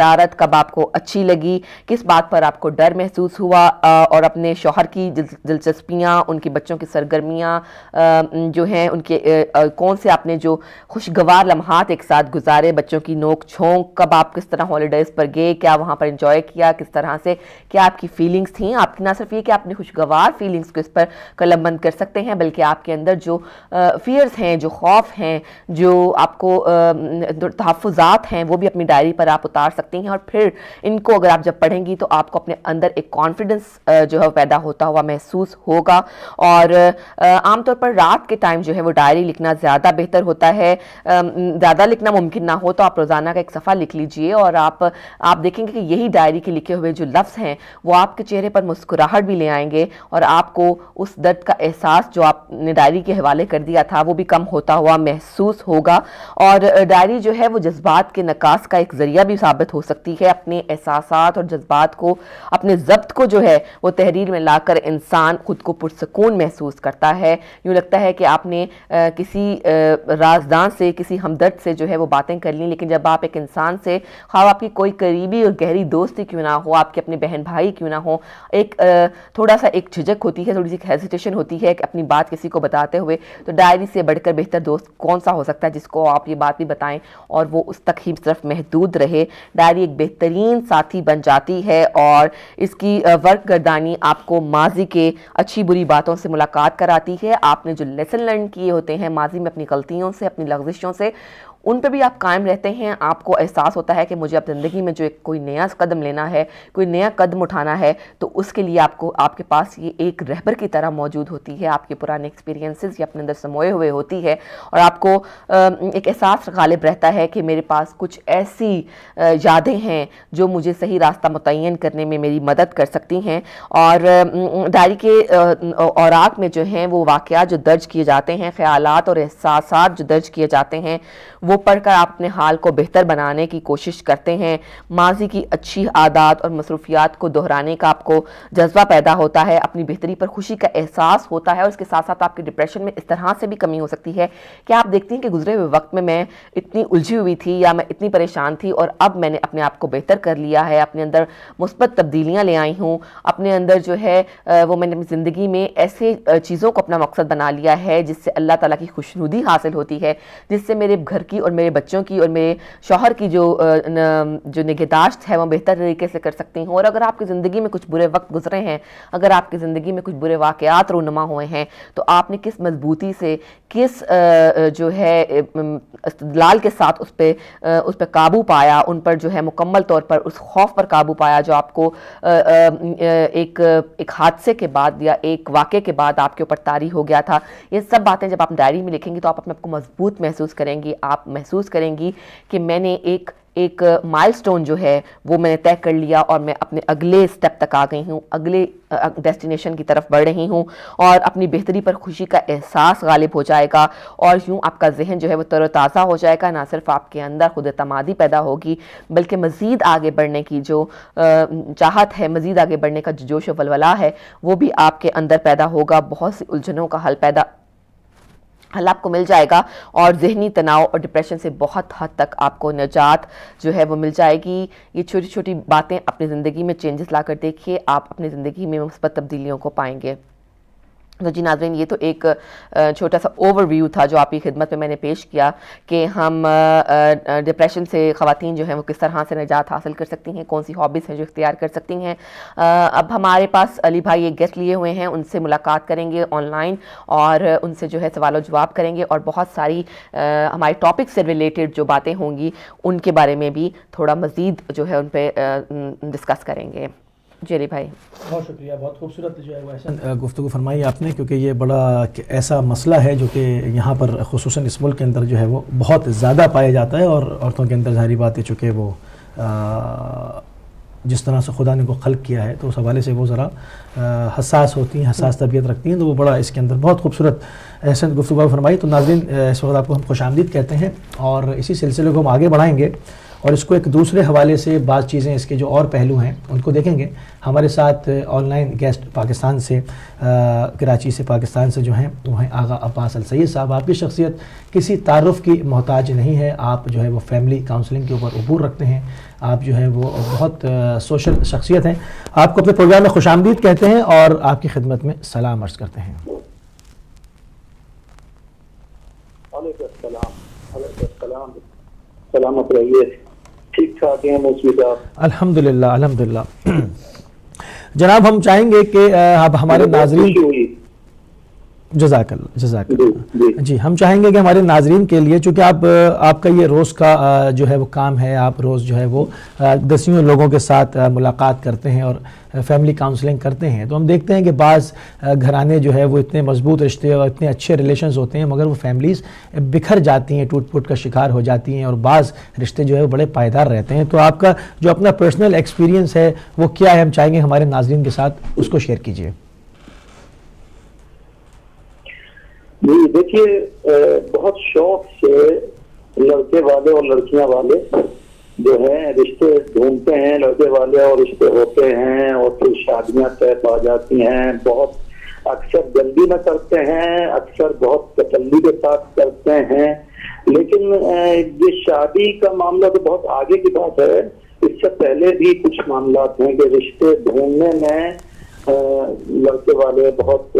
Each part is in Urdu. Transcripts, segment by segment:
حرارت کب آپ کو اچھی لگی, کس بات پر آپ کو ڈر محسوس ہوا, اور اپنے شوہر کی دلچسپیاں, ان کے بچوں کی سرگرمیاں جو ہیں ان کے کون سے آپ نے جو خوشگوار لمحات ایک ساتھ گزارے, بچوں کی نوک جھونک, کب آپ کس طرح ہالیڈیز پر گئے, کیا وہاں پر انجوائے کیا, کس طرح سے, کیا آپ کی فیلنگز تھیں. آپ کی نہ صرف یہ کہ آپ نے خوشگوار فیلنگز کو اس پر قلم بند کر سکتے ہیں, بلکہ آپ کے اندر جو فیئرز ہیں, جو خوف ہیں, جو آپ کو تحفظات ہیں, وہ بھی اپنی ڈائری پر آپ اتار سکتی ہیں. اور پھر ان کو اگر آپ جب پڑھیں گی تو آپ کو اپنے اندر ایک کانفیڈنس جو ہے پیدا ہوتا ہوا محسوس ہوگا. اور عام طور پر رات کے ٹائم جو ہے وہ ڈائری لکھنا زیادہ بہتر ہوتا ہے. زیادہ لکھنا ممکن نہ ہو تو آپ روزانہ کا ایک صفحہ لکھ لیجئے, اور آپ دیکھیں گے کہ یہی ڈائری کے لکھے ہوئے جو لفظ ہیں وہ آپ کے چہرے پر مسکراہٹ بھی لے آئیں گے, اور آپ کو اس درد کا احساس جو آپ نے ڈائری کے حوالے کر دیا تھا وہ بھی کم ہوتا ہوا محسوس ہوگا. اور ڈائری جو ہے وہ جذبات کے نکاس کا ایک ذریعہ بھی ثابت ہو سکتی ہے. اپنے احساسات اور جذبات کو, اپنے ضبط کو جو ہے وہ تحریر میں لا کر انسان خود کو پرسکون محسوس کرتا ہے. یوں لگتا ہے کہ آپ نے کسی رازدان سے, کسی ہمدرد سے جو ہے وہ باتیں کر لیں, لیکن جب آپ ایک انسان سے, خواہ آپ کی کوئی قریبی اور گہری دوستی کیوں نہ ہو, آپ کے اپنے بہن بھائی کیوں نہ ہو, ایک تھوڑا سا ایک جھجک ہوتی ہے, تھوڑی سی ہیزیٹیشن ہوتی ہے کہ اپنی بات کسی کو بتاتے ہوئے, تو ڈائری سے بڑھ کر بہتر دوست کون سا ہو سکتا ہے جس کو آپ یہ بات بھی بتائیں اور وہ اس تک ہی صرف محدود رہے. ڈائری ایک بہترین ساتھی بن جاتی ہے, اور اس کی ورک گردانی آپ کو ماضی کے اچھی بری باتوں سے ملاقات کراتی ہے. آپ نے جو لیسن لرن کیے ہوتے ہیں ماضی میں اپنی غلطیوں سے, اپنی لغزشوں سے, ان پہ بھی آپ قائم رہتے ہیں. آپ کو احساس ہوتا ہے کہ مجھے اب زندگی میں جو کوئی نیا قدم لینا ہے, کوئی نیا قدم اٹھانا ہے, تو اس کے لیے آپ کے پاس یہ ایک رہبر کی طرح موجود ہوتی ہے. آپ کے پرانے ایکسپیرینسز یہ اپنے اندر سموئے ہوئے ہوتی ہے, اور آپ کو ایک احساس غالب رہتا ہے کہ میرے پاس کچھ ایسی یادیں ہیں جو مجھے صحیح راستہ متعین کرنے میں میری مدد کر سکتی ہیں. اور ڈائری کے اوراق میں جو ہیں وہ واقعات جو درج کیے جاتے ہیں, خیالات اور احساسات جو درج کیے جاتے ہیں, وہ پڑھ کر آپ اپنے حال کو بہتر بنانے کی کوشش کرتے ہیں. ماضی کی اچھی عادات اور مصروفیات کو دہرانے کا آپ کو جذبہ پیدا ہوتا ہے, اپنی بہتری پر خوشی کا احساس ہوتا ہے, اور اس کے ساتھ ساتھ آپ کے ڈپریشن میں اس طرح سے بھی کمی ہو سکتی ہے کہ آپ دیکھتی ہیں کہ گزرے ہوئے وقت میں اتنی الجھی ہوئی تھی یا میں اتنی پریشان تھی, اور اب میں نے اپنے آپ کو بہتر کر لیا ہے, اپنے اندر مثبت تبدیلیاں لے آئی ہوں, اپنے اندر جو ہے وہ میں نے اپنی زندگی میں ایسے چیزوں کو اپنا مقصد بنا لیا ہے جس سے اللہ تعالیٰ کی خوشنودی حاصل ہوتی ہے, جس سے میرے گھر کی اور میرے بچوں کی اور میرے شوہر کی جو نگہداشت ہے وہ بہتر طریقے سے کر سکتی ہوں. اور اگر آپ کی زندگی میں کچھ برے وقت گزرے ہیں, اگر آپ کی زندگی میں کچھ برے واقعات رونما ہوئے ہیں, تو آپ نے کس مضبوطی سے, کس جو ہے استدلال کے ساتھ اس پہ قابو پایا, ان پر جو ہے مکمل طور پر اس خوف پر قابو پایا جو آپ کو ایک حادثے کے بعد یا ایک واقعے کے بعد آپ کے اوپر طاری ہو گیا تھا. یہ سب باتیں جب آپ ڈائری میں لکھیں گی تو آپ اپنے آپ کو مضبوط محسوس کریں گی. آپ محسوس کریں گی کہ میں نے ایک مائل سٹون جو ہے وہ میں نے طے کر لیا, اور میں اپنے اگلے سٹیپ تک آ گئی ہوں, اگلے ڈیسٹینیشن کی طرف بڑھ رہی ہوں, اور اپنی بہتری پر خوشی کا احساس غالب ہو جائے گا, اور یوں آپ کا ذہن جو ہے وہ تر و تازہ ہو جائے گا. نہ صرف آپ کے اندر خود اعتمادی پیدا ہوگی, بلکہ مزید آگے بڑھنے کی جو چاہت ہے, مزید آگے بڑھنے کا جو جوش و ولولہ ہے, وہ بھی آپ کے اندر پیدا ہوگا. بہت سی الجھنوں کا حل آپ کو مل جائے گا, اور ذہنی تناؤ اور ڈپریشن سے بہت حد تک آپ کو نجات جو ہے وہ مل جائے گی. یہ چھوٹی چھوٹی باتیں اپنی زندگی میں چینجز لا کر دیکھیے, آپ اپنی زندگی میں مثبت تبدیلیوں کو پائیں گے. تو جی ناظرین, یہ تو ایک چھوٹا سا اوور ویو تھا جو آپ کی خدمت میں میں نے پیش کیا کہ ہم ڈپریشن سے خواتین جو ہیں وہ کس طرح سے نجات حاصل کر سکتی ہیں, کون سی ہابیز ہیں جو اختیار کر سکتی ہیں. اب ہمارے پاس علی بھائی ایک گیسٹ لیے ہوئے ہیں, ان سے ملاقات کریں گے آن لائن, اور ان سے جو ہے سوال و جواب کریں گے, اور بہت ساری ہمارے ٹاپک سے ریلیٹڈ جو باتیں ہوں گی ان کے بارے میں بھی تھوڑا مزید جو ہے ان پہ ڈسکس کریں گے. جی علی بھائی, بہت شکریہ, بہت خوبصورت جو ہے وہ ایسا گفتگو فرمائی آپ نے, کیونکہ یہ بڑا ایسا مسئلہ ہے جو کہ یہاں پر خصوصاً اس ملک کے اندر جو ہے وہ بہت زیادہ پایا جاتا ہے, اور عورتوں کے اندر ظاہری بات ہے چونکہ وہ جس طرح سے خدا نے کو خلق کیا ہے تو اس حوالے سے وہ ذرا حساس ہوتی ہیں, حساس طبیعت رکھتی ہیں, تو وہ بڑا اس کے اندر بہت خوبصورت احسن گفتگو فرمائی. تو ناظرین, اس وقت آپ کو ہم خوش آمدید کہتے ہیں, اور اسی سلسلے کو ہم آگے بڑھائیں گے, اور اس کو ایک دوسرے حوالے سے بعض چیزیں اس کے جو اور پہلو ہیں ان کو دیکھیں گے. ہمارے ساتھ آن لائن گیسٹ پاکستان سے کراچی سے پاکستان سے جو ہیں وہ ہیں آغا عباس السید صاحب. آپ کی شخصیت کسی تعارف کی محتاج نہیں ہے. آپ جو ہے وہ فیملی کاؤنسلنگ کے اوپر عبور رکھتے ہیں. آپ جو ہے وہ بہت سوشل شخصیت ہیں. آپ کو اپنے پروگرام میں خوش آمدید کہتے ہیں اور آپ کی خدمت میں سلام عرض کرتے ہیں. السلام سلامت رہیے. ٹھیک ٹھاک ہیں موسوی صاحب؟ الحمدللہ الحمدللہ. جناب ہم چاہیں گے کہ آپ ہمارے ناظرین جزاک اللہ جی ہم چاہیں گے کہ ہمارے ناظرین کے لیے، چونکہ آپ کا یہ روز کا جو ہے وہ کام ہے، آپ روز جو ہے وہ دسیوں لوگوں کے ساتھ ملاقات کرتے ہیں اور فیملی کاؤنسلنگ کرتے ہیں، تو ہم دیکھتے ہیں کہ بعض گھرانے جو ہے وہ اتنے مضبوط رشتے اور اتنے اچھے ریلیشنز ہوتے ہیں مگر وہ فیملیز بکھر جاتی ہیں، ٹوٹ پھوٹ کا شکار ہو جاتی ہیں اور بعض رشتے جو ہے وہ بڑے پائیدار رہتے ہیں. تو آپ کا جو اپنا پرسنل ایکسپیرینس ہے وہ کیا ہے؟ ہم چاہیں گے ہمارے ناظرین کے ساتھ اس کو شیئر کیجیے. جی دیکھیے، بہت شوق سے لڑکے والے اور لڑکیاں والے جو ہیں رشتے ڈھونڈتے ہیں، لڑکے والے اور رشتے ہوتے ہیں اور پھر شادیاں طے پا جاتی ہیں. بہت اکثر جلدی میں کرتے ہیں، اکثر بہت تسلی کے ساتھ کرتے ہیں. لیکن یہ شادی کا معاملہ تو بہت آگے کی بات ہے. اس سے پہلے بھی کچھ معاملات ہیں کہ رشتے ڈھونڈنے میں لڑکے والے بہت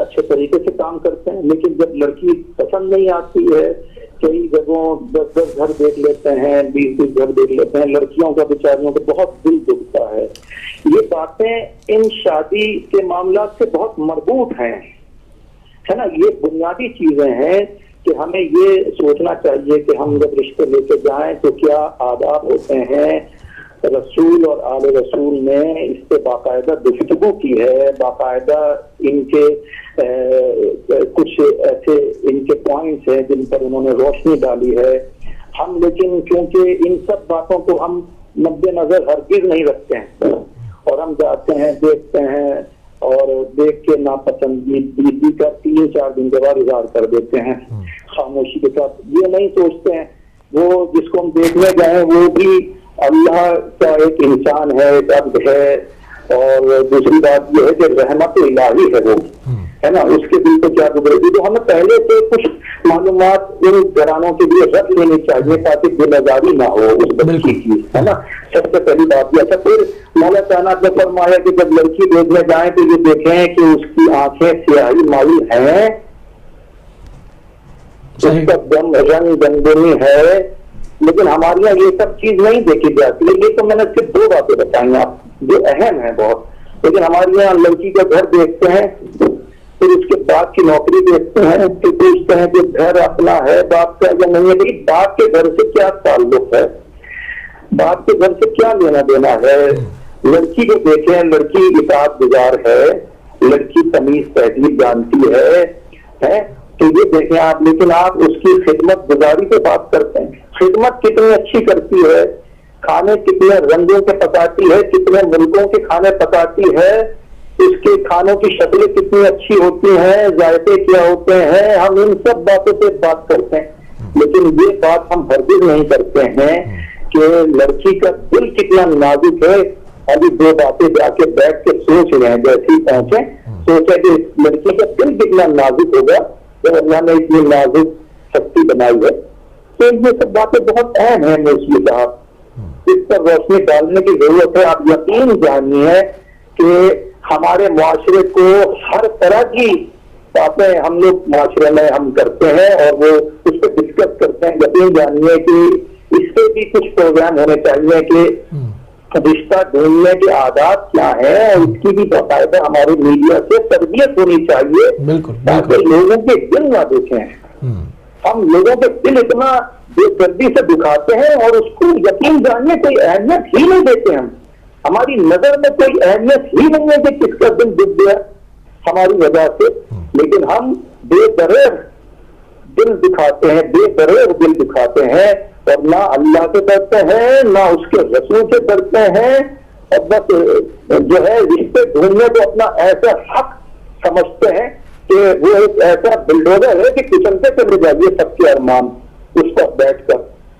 اچھے طریقے سے کام کرتے ہیں، لیکن جب لڑکی پسند نہیں آتی ہے، کئی جگہوں 10 گھر دیکھ لیتے ہیں، 20 گھر دیکھ لیتے ہیں، لڑکیوں کا بیچاریوں کو بہت دل دکھتا ہے. یہ باتیں ان شادی کے معاملات سے بہت مربوط ہیں، ہے نا. یہ بنیادی چیزیں ہیں کہ ہمیں یہ سوچنا چاہیے کہ ہم جب رشتے لے کے جائیں تو کیا آداب ہوتے ہیں. رسول اور آل رسول نے اس پہ باقاعدہ گفتگو کی ہے، باقاعدہ ان کے کچھ ایسے ان کے پوائنٹس ہیں جن پر انہوں نے روشنی ڈالی ہے. ہم لیکن کیونکہ ان سب باتوں کو ہم مد نظر ہرگز نہیں رکھتے ہیں اور ہم جاتے ہیں، دیکھتے ہیں اور دیکھ کے ناپسندیدگی کا 3-4 دن کے بعد اظہار کر دیتے ہیں خاموشی کے ساتھ. یہ نہیں سوچتے ہیں وہ جس کو ہم دیکھنے گئے وہ بھی اللہ کا ایک انسان ہے، ایک عبد ہے. اور دوسری بات یہ ہے کہ رحمت الہی ہے وہ، ہے نا. اس کے دل کو کیا گزرے گی. تو ہمیں پہلے سے کچھ معلومات ان گھرانوں کے لیے رکھ لینی چاہیے تاکہ دل آزاری نہ ہو اس بچی کی، ہے نا. سب سے پہلی بات یہ. اچھا پھر مولا تعالیٰ نے فرمایا کہ جب لڑکی دیکھنے جائیں تو یہ دیکھیں کہ اس کی آنکھیں سیاہی مائل ہیں، اس کا دم رنگ گندمی ہے. لیکن ہمارے یہاں یہ سب چیز نہیں دیکھی جاتی ہے. یہ تو میں نے صرف 2 باتیں بتائی آپ جو اہم ہیں بہت. لیکن ہمارے یہاں لڑکی کا گھر دیکھتے ہیں، پھر اس کے باپ کی نوکری دیکھتے ہیں، پھر پوچھتے ہیں کہ گھر اپنا ہے باپ کا یا نہیں ہے. لیکن باپ کے گھر سے کیا تعلق ہے، باپ کے گھر سے کیا لینا دینا ہے. لڑکی کو دیکھیں، لڑکی اطاعت گزار ہے، لڑکی تمیز تہذیب جانتی ہے تو یہ دیکھیں آپ. لیکن آپ اس کی خدمت گزاری پہ بات کرتے ہیں. خدمت کتنی اچھی کرتی ہے، کھانے کتنے رنگوں کے پکاتی ہے، کتنے ملکوں کے کھانے پکاتی ہے، اس کے کھانوں کی شکلیں کتنی اچھی ہوتی ہیں، ذائقے کیا ہوتے ہیں. ہم ان سب باتوں پہ بات کرتے ہیں، لیکن یہ بات ہم ہرگز نہیں کرتے ہیں کہ لڑکی کا دل کتنا نازک ہے. ابھی 2 باتیں جا کے بیٹھ کے سوچ رہے ہیں، جیسے ہی پہنچے سوچا کہ لڑکی کا دل کتنا نازک ہوگا جب اللہ نے اتنی نازک شکتی بنائی ہے. تو یہ سب باتیں بہت اہم ہیں موسوی صاحب، اس پر روشنی ڈالنے کی ضرورت ہے. آپ یقین جانیے کہ ہمارے معاشرے کو ہر طرح کی باتیں ہم لوگ معاشرے میں ہم کرتے ہیں اور وہ اس پہ ڈسکس کرتے ہیں. یقین جانیے کہ اس پہ بھی کچھ پروگرام ہونے چاہیے کہ رشتہ ڈھونڈنے کے آداب کیا ہیں اور اس کی بھی باقاعدہ ہمارے میڈیا سے تربیت ہونی چاہیے تاکہ لوگوں کے دل نہ دیکھیں. ہم لوگوں کے دل اتنا بے دردی سے دکھاتے ہیں اور اس کو یقین جانیے کوئی اہمیت ہی نہیں دیتے. ہماری نظر میں کوئی اہمیت ہی نہیں ہے کہ کس کا دل دکھ گیا ہماری وجہ سے. لیکن ہم بے دریغ دل دکھاتے ہیں، بے دریغ دل دکھاتے ہیں اور نہ اللہ سے ڈرتے ہیں نہ اس کے رسول سے ڈرتے ہیں اور بس جو ہے رشتے ڈھونڈنے کو اپنا ایسا حق سمجھتے ہیں کہ وہ ایک ایسا بلڈوزر ہے کہ کچلتے چلے جائیے سب کے ارمان اس پر بیٹھ کر.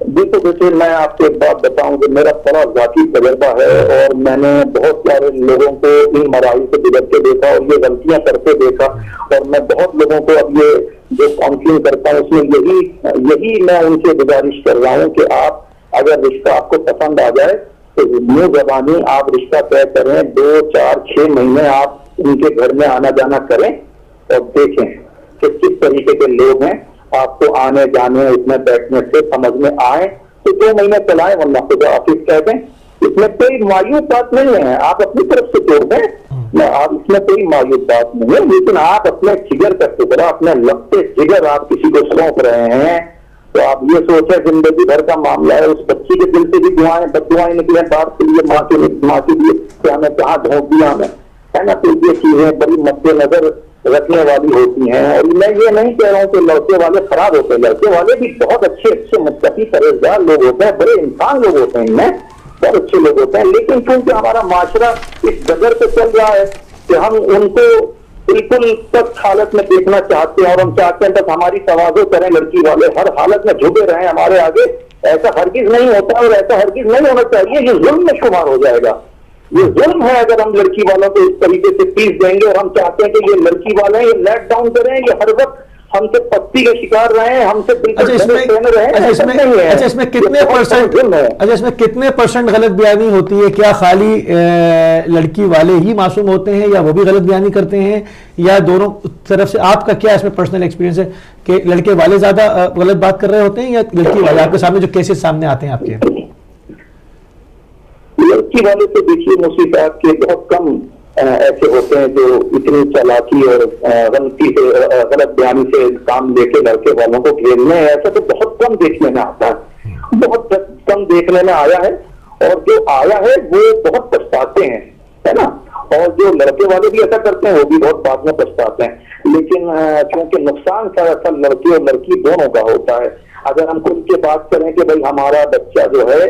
دیکھو بیٹے، میں آپ کو ایک بات بتاؤں کہ میرا بڑا ذاتی تجربہ ہے اور میں نے بہت سارے لوگوں کو ان مراحل سے گزرتے دیکھا اور یہ غلطیاں کرتے دیکھا، اور میں بہت لوگوں کو اب یہ جو کاؤنسلنگ کرتا ہوں اس میں یہی میں ان سے گزارش کر رہا ہوں کہ آپ اگر رشتہ آپ کو پسند آ جائے تو منہ زبانی آپ رشتہ طے کریں، 2 4 6 مہینے آپ ان کے گھر میں آنا جانا کریں اور دیکھیں کہ کس طریقے کے لوگ ہیں، آپ کو آنے جانے اس میں بیٹھنے سے سمجھ میں آئے تو 2 مہینے چلائیں، ورنہ خدا حافظ کہہ دیں۔ اس میں کوئی مایوس بات نہیں ہے، آپ اپنی طرف سے چھوڑ دیں، آپ اس میں کوئی مایوس بات نہیں ہے، لیکن آپ اپنے جگر کا ٹکڑا، اپنے لگتے جگر آپ کسی کو سونپ رہے ہیں تو آپ یہ سوچیں زندگی بھر کا معاملہ ہے، اس بچی کے دل سے بھی دعائیں بد دعائیں نکلیں باپ کے لیے، ماں کے لیے کہ ہمیں کہاں دھونک دیا ہمیں، ہے نا؟ تو یہ چیزیں بڑی مد نظر رکھنے والی ہوتی ہیں۔ اور میں یہ نہیں کہہ رہا ہوں کہ لڑکے والے خراب ہوتے ہیں، لڑکے والے بھی بہت اچھے متقی پرہیزگار لوگ ہوتے ہیں، بڑے انسان لوگ ہوتے ہیں، ان میں بہت اچھے لوگ ہوتے ہیں، لیکن کیونکہ ہمارا معاشرہ اس ڈگر پہ چل رہا ہے کہ ہم ان کو بالکل سخت حالت میں دیکھنا چاہتے ہیں اور ہم چاہتے ہیں بس ہماری تواضع کریں لڑکی والے، ہر حالت میں جھکے رہیں ہمارے آگے۔ ایسا ہرگز نہیں ہوتا اور ایسا ہرگز نہیں ہونا چاہیے، یہ ظلم میں شمار ہو جائے گا، یہ ظلم ہے اگر ہم لڑکی والوں کو اس طریقے سے پیس دیں گے اور ہم چاہتے ہیں کہ یہ لڑکی والے یہ لیٹ ڈاؤن کریں، یہ ہر وقت ہم سے پستی کا شکار رہیں، ہم سے بالکل اس میں کتنے پرسنٹ غلط بیانی ہوتی ہے؟ کیا خالی لڑکی والے ہی معصوم ہوتے ہیں یا وہ بھی غلط بیانی کرتے ہیں، یا دونوں طرف سے؟ آپ کا کیا اس میں پرسنل ایکسپیرینس ہے کہ لڑکے والے زیادہ غلط بات کر رہے ہوتے ہیں یا لڑکی والے؟ آپ کے سامنے جو کیسز سامنے آتے ہیں آپ کے؟ لڑکی والے تو دیکھیے مصیبات کے بہت کم ایسے ہوتے ہیں جو اتنی چالاکی اور غلطی سے غلط بیانی سے کام لے کے لڑکے والوں کو گھیرنے ہیں، ایسا تو بہت کم دیکھنے میں آتا ہے، بہت کم دیکھنے میں آیا ہے، اور جو آیا ہے وہ بہت پچھتاتے ہیں، ہے نا؟ اور جو لڑکے والے بھی ایسا کرتے ہیں وہ بھی بہت بعد میں پچھتاتے ہیں، لیکن کیونکہ نقصان سراسر لڑکی اور لڑکی دونوں کا ہوتا ہے۔ اگر ہم کل کے بات کریں کہ بھائی ہمارا بچہ جو ہے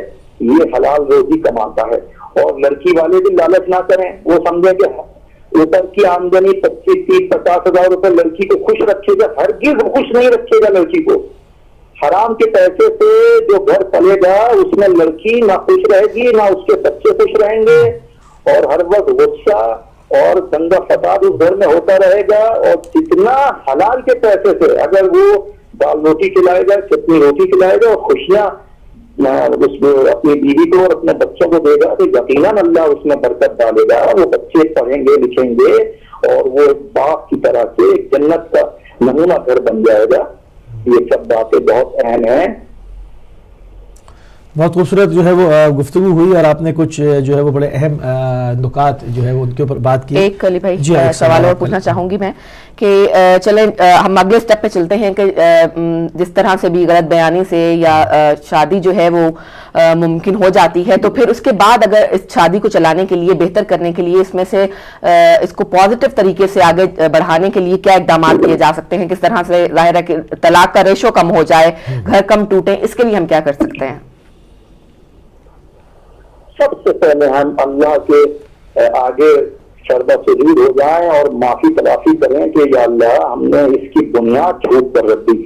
یہ حلال روزی کماتا ہے، اور لڑکی والے بھی لالچ نہ کریں، وہ سمجھیں کہ اوپر کی آمدنی 25 30 50 ہزار روپے لڑکی کو خوش رکھے گا، ہرگز خوش نہیں رکھے گا لڑکی کو۔ حرام کے پیسے سے جو گھر پلے گا اس میں لڑکی نہ خوش رہے گی نہ اس کے بچے خوش رہیں گے، اور ہر وقت غصہ اور دنگا فساد اس گھر میں ہوتا رہے گا۔ اور جتنا حلال کے پیسے سے اگر وہ دال روٹی کھلائے گا، چٹنی روٹی کھلائے گا اور خوشیاں اس کو اپنی بیوی کو اور اپنے بچوں کو دے گا تو یقیناً اللہ اس میں برکت ڈالے گا، وہ بچے پڑھیں گے لکھیں گے اور وہ باپ کی طرح سے جنت کا نمونہ گھر بن جائے گا۔ یہ سب باتیں بہت اہم ہیں۔ بہت خوبصورت جو ہے وہ گفتگو ہوئی اور آپ نے کچھ جو ہے وہ بڑے اہم نکات جو ہے وہ ان کے اوپر بات کی۔ ایک علی بھائی سوال اور پوچھنا چاہوں گی میں کہ چلیں ہم اگلے سٹیپ پہ چلتے ہیں کہ جس طرح سے بھی غلط بیانی سے یا شادی جو ہے وہ ممکن ہو جاتی ہے، تو پھر اس کے بعد اگر اس شادی کو چلانے کے لیے بہتر کرنے کے لیے اس میں سے اس کو پازیٹیو طریقے سے آگے بڑھانے کے لیے کیا اقدامات کیے جا سکتے ہیں؟ کس طرح سے ظاہر ہے کہ طلاق کا ریشو کم ہو جائے، گھر کم ٹوٹے، اس کے لیے ہم کیا کر سکتے ہیں؟ سب سے پہلے ہم اللہ کے آگے شربہ سجود ہو جائیں اور معافی تلافی کریں کہ یا اللہ ہم نے اس کی بنیاد جھوٹ پر رکھ دی۔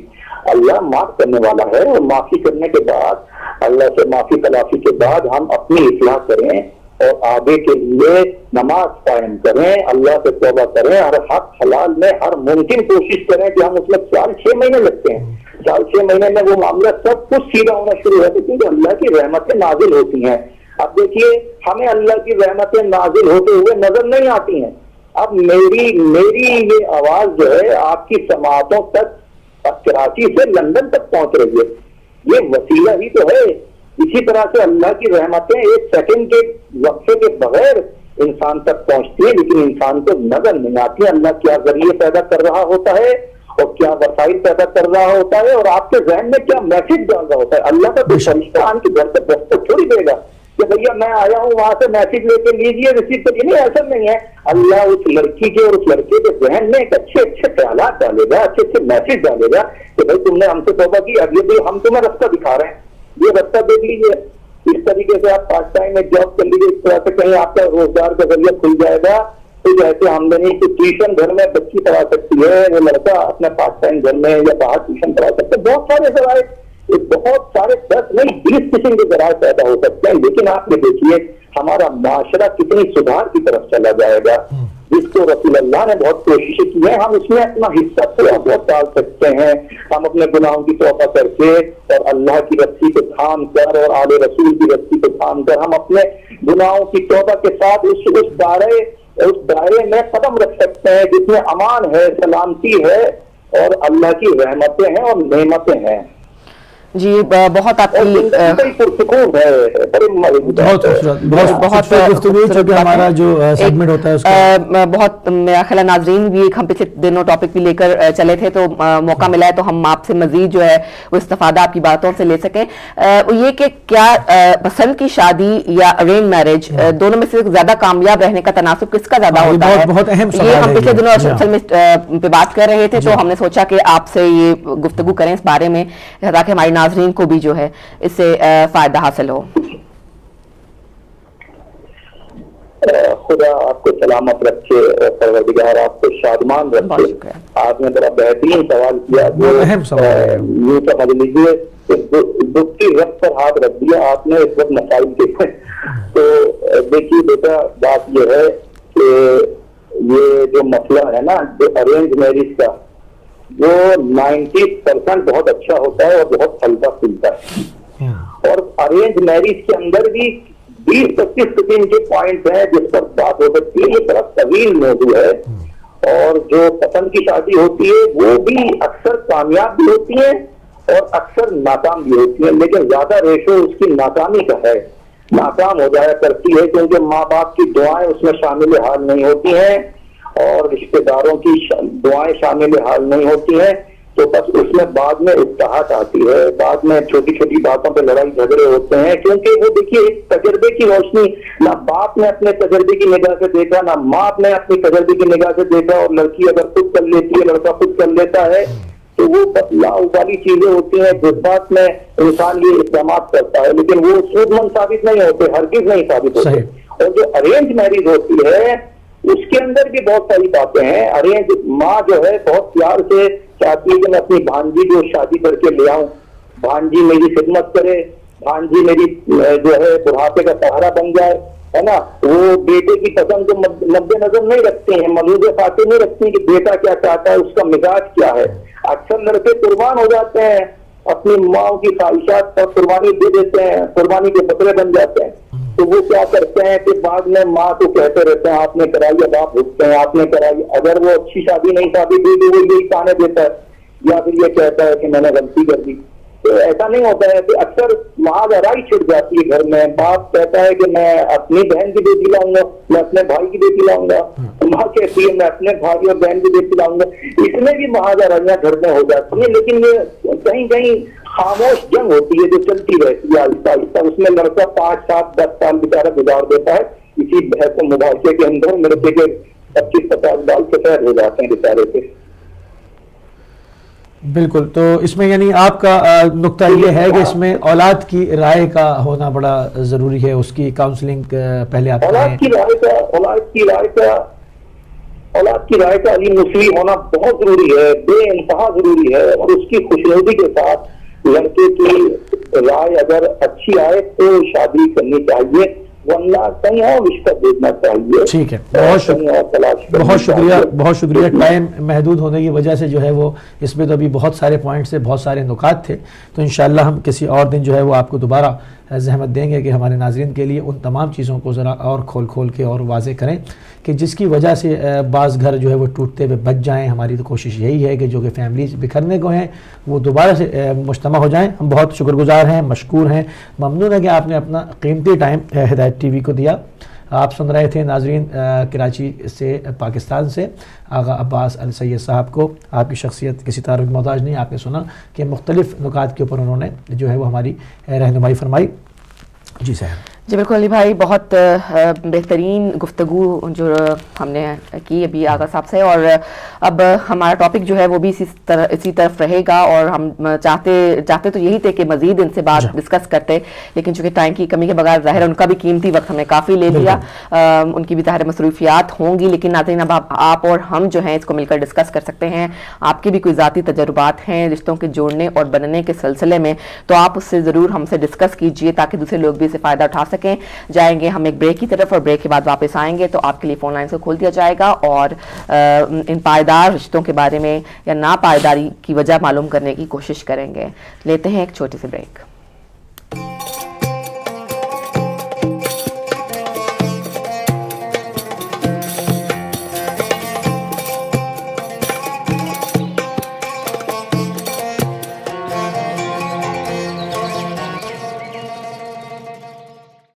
اللہ معاف کرنے والا ہے، اور معافی کرنے کے بعد اللہ سے معافی تلافی کے بعد ہم اپنی اصلاح کریں اور آگے کے لیے نماز قائم کریں، اللہ سے توبہ کریں، ہر حق حلال میں ہر ممکن کوشش کریں کہ ہم اس میں 4-6 مہینے لگتے ہیں، 4-6 مہینے میں وہ معاملہ سب کچھ سیدھا ہونا شروع ہوتا ہے، کیونکہ اللہ کی رحمتیں نازل ہوتی ہیں۔ اب دیکھیے ہمیں اللہ کی رحمتیں نازل ہوتے ہوئے نظر نہیں آتی ہیں۔ اب میری یہ آواز جو ہے آپ کی سماعتوں تک کراچی سے لندن تک پہنچ رہی ہے، یہ وسیلہ ہی تو ہے۔ اسی طرح سے اللہ کی رحمتیں 1 سیکنڈ کے وقفے کے بغیر انسان تک پہنچتی ہے، لیکن انسان کو نظر نہیں آتی۔ اللہ کیا ذریعے پیدا کر رہا ہوتا ہے اور کیا وسائل پیدا کر رہا ہوتا ہے، اور آپ کے ذہن میں کیا میسج ڈال رہا ہوتا ہے۔ اللہ کا کوئی فرشتہ آپ کے گھر سے دستک تھوڑی دے گا کہ بھیا میں آیا ہوں وہاں سے میسج لے کے لیجیے ریسیو کریے، نہیں، ایسا نہیں ہے۔ اللہ اس لڑکی کے اور اس لڑکے کے ذہن میں ایک اچھے خیالات ڈالے گا، اچھے میسج ڈالے گا کہ بھائی تم نے ہم سے توبہ کی، اب یہ ہم تمہیں رستہ دکھا رہے ہیں، یہ رستہ دیکھ لیجیے۔ اس طریقے سے آپ پارٹ ٹائم میں جاب کر لیجیے، اس طرح سے کہیں آپ کا روزگار کا ذریعہ کھل جائے گا۔ تو جیسے آمدنی کی ٹیوشن گھر میں بچی پڑھا سکتی ہے، وہ لڑکا اپنے پارٹ ٹائم گھر میں یا باہر ٹیوشن پڑھا سکتا ہے، بہت سارے ذرائع بہت سارے 10 نہیں 20 قسم کے ذرائع پیدا ہو سکتے ہیں، لیکن آپ یہ دیکھیے ہمارا معاشرہ کتنی سدھار کی طرف چلا جائے گا، جس کو رسول اللہ نے بہت کوششیں کی ہیں، ہم اس میں اپنا حصہ تھوڑا بہت ڈال سکتے ہیں. ہم اپنے گناہوں کی توبہ کر کے اور اللہ کی رسی کو تھام کر اور آل رسول کی رسی کو تھام کر ہم اپنے گناہوں کی توبہ کے ساتھ اس دائرے میں قدم رکھ سکتے ہیں جس میں امان ہے، سلامتی ہے اور اللہ کی رحمتیں ہیں اور نعمتیں ہیں. جی بہت آپ کی بہت گفتگو چونکہ ہمارا جو سیگمنٹ ہوتا ہے اس کا بہت میرا خیال ناظرین بھی ہم پچھلے دنوں ٹاپک بھی لے کر چلے تھے تو موقع ملا ہے تو ہم آپ سے مزید جو ہے وہ استفادہ آپ کی باتوں سے لے سکیں. یہ کہ کیا پسند کی شادی یا ارینج میرج دونوں میں سے زیادہ کامیاب رہنے کا تناسب کس کا زیادہ ہوتا ہے؟ بہت اہم سوال یہ ہے. ہم پچھلے دنوں اصل میں پہ بات کر رہے تھے تو ہم نے سوچا کہ آپ سے یہ گفتگو کریں اس بارے میں تاکہ ہماری ناظرین کو بھی جو ہے اس سے فائدہ حاصل ہو. خدا آپ کو سلامت رکھے اور پروردگار آپ کو شادمان رکھے. آپ نے بڑا بہترین سوال کیا جو یوں سمجھ لیجیے دکھ کی رب پر ہاتھ رکھ دیا آپ نے اس وقت مسائل کے. تو دیکھیے بیٹا بات یہ ہے کہ یہ جو مسئلہ ہے نا جو ارینج میرج کا وہ 90% بہت اچھا ہوتا ہے اور بہت پھلتا پھولتا ہے. اور ارینج میرج کے اندر بھی 20-25 قسم کے پوائنٹ ہیں جس پر بات ہو سکتی ہے. یہ بڑا طویل موضوع ہے اور جو پسند کی شادی ہوتی ہے وہ بھی اکثر کامیاب بھی ہوتی ہے اور اکثر ناکام بھی ہوتی ہے، لیکن زیادہ ریشو اس کی ناکامی کا ہے. ناکام ہو جایا کرتی ہے کیونکہ ماں باپ کی دعائیں اس میں شامل حال نہیں ہوتی ہیں اور رشتہ داروں کی دعائیں شامل حال نہیں ہوتی ہیں. تو بس اس میں بعد میں اکتاہٹ آتی ہے، بعد میں چھوٹی چھوٹی باتوں پہ لڑائی جھگڑے ہوتے ہیں کیونکہ وہ دیکھیے ایک تجربے کی روشنی، نہ باپ نے اپنے تجربے کی نگاہ سے دیکھا نہ ماں نے اپنی تجربے کی نگاہ سے دیکھا. اور لڑکی اگر خود کر لیتی ہے لڑکا خود کر لیتا ہے تو وہ بس لاؤبالی چیزیں ہوتی ہیں. جذبات میں انسان یہ اقدامات کرتا ہے لیکن وہ سود مند ثابت نہیں ہوتے، ہرگز نہیں ثابت ہوتے. اور جو ارینج میرج ہوتی ہے اس کے اندر بھی بہت ساری باتیں ہیں. ارینج ماں جو ہے بہت پیار سے چاہتی ہے کہ میں اپنی بھانجی کو شادی کر کے لے آؤں، بھانجی میری خدمت کرے، بھانجی میری جو ہے بڑھاپے کا سہارا بن جائے، ہے نا. وہ بیٹے کی پسند کو مد نظر نہیں رکھتے ہیں، ملحوظ خاطر نہیں رکھتے ہیں کہ بیٹا کیا چاہتا ہے، اس کا مزاج کیا ہے. اکثر لڑکے قربان ہو جاتے ہیں، اپنی ماں کی خواہشات پر قربانی دے دیتے ہیں، قربانی کے بکرے بن جاتے ہیں. تو وہ کیا کرتے ہیں کہ بعد میں ماں کو کہتے رہتے ہیں آپ نے کرائی، اب آپ بھگتے ہیں آپ نے کرائی. اگر وہ اچھی شادی نہیں ثابت ہوئی تو وہ یہی تانے دیتا ہے یا پھر یہ کہتا ہے کہ میں نے غلطی کر دی. تو ایسا نہیں ہوتا ہے کہ اکثر وہاں لڑائی چھڑ جاتی ہے گھر میں. باپ کہتا ہے کہ میں اپنی بہن کی بیٹی لاؤں گا، میں اپنے بھائی کی بیٹی لاؤں گا، ماں کہتی ہے میں اپنے بھائی اور بہن کی بیٹی لاؤں گا. اس میں بھی وہاں لڑائیاں گھر میں ہو جاتی ہیں لیکن یہ کہیں کہیں خاموش جنگ ہوتی ہے جو چلتی رہتی ہے آہستہ آہستہ. اس میں لڑکا 5, 7, 10 سال بیچارہ گزار دیتا ہے اسی بحث و مباحثے کے اندر. لڑکے کے 25-50 سال سفید ہو جاتے ہیں بیچارے سے. بالکل. تو اس میں یعنی آپ کا نقطہ یہ ہے کہ اس میں اولاد کی رائے کا ہونا بڑا ضروری ہے، اس کی کاؤنسلنگ پہلے آپ اولاد کی رائے کا علم نصیح ہونا بہت ضروری ہے، بے انتہا ضروری ہے. اور اس کی خوشنودی کے ساتھ لڑکے کی رائے اگر اچھی آئے تو شادی کرنی چاہیے، ورنہ کہیں اور رشتہ دیکھنا چاہیے. ٹھیک ہے، بہت شکریہ. ٹائم محدود ہونے کی وجہ سے جو ہے وہ اس میں تو ابھی بہت سارے پوائنٹس تھے، بہت سارے نکات تھے. تو انشاءاللہ ہم کسی اور دن جو ہے وہ آپ کو دوبارہ زحمت دیں گے کہ ہمارے ناظرین کے لیے ان تمام چیزوں کو ذرا اور کھول کے اور واضح کریں کہ جس کی وجہ سے بعض گھر جو ہے وہ ٹوٹتے ہوئے بچ جائیں. ہماری تو کوشش یہی ہے کہ جو کہ فیملیز بکھرنے کو ہیں وہ دوبارہ سے مجتمع ہو جائیں. ہم بہت شکر گزار ہیں، مشکور ہیں، ممنون ہے کہ آپ نے اپنا قیمتی ٹائم ہدایت ٹی وی کو دیا. آپ سن رہے تھے ناظرین کراچی سے، پاکستان سے آغا عباس السید صاحب کو. آپ کی شخصیت کسی تعارف کی محتاج نہیں. آپ نے سنا کہ مختلف نکات کے اوپر انہوں نے جو ہے وہ ہماری رہنمائی فرمائی. جی صاحب. جی بالکل علی بھائی، بہت بہترین گفتگو جو ہم نے کی ابھی آغا صاحب سے، اور اب ہمارا ٹاپک جو ہے وہ بھی اسی طرف رہے گا، اور ہم چاہتے تو یہی تھے کہ مزید ان سے بات ڈسکس کرتے، لیکن چونکہ ٹائم کی کمی کے بغیر ظاہر ان کا بھی قیمتی وقت ہم نے کافی لے لیا، ان کی بھی ظاہر مصروفیات ہوں گی، لیکن ناظرین اب آپ اور ہم جو ہیں اس کو مل کر ڈسکس کر سکتے ہیں۔ آپ کے بھی کوئی ذاتی تجربات ہیں رشتوں کے جوڑنے اور بننے کے سلسلے میں تو آپ اس سے ضرور ہم سے ڈسکس کیجئے تاکہ دوسرے لوگ بھی اسے فائدہ اٹھا سکیں۔ جائیں گے ہم ایک بریک کی طرف، اور بریک کے بعد واپس آئیں گے تو آپ کے لیے فون لائن سے کھول دیا جائے گا، اور ان پائیدار رشتوں کے بارے میں یا ناپائیداری کی وجہ معلوم کرنے کی کوشش کریں گے۔ لیتے ہیں ایک چھوٹی سی بریک۔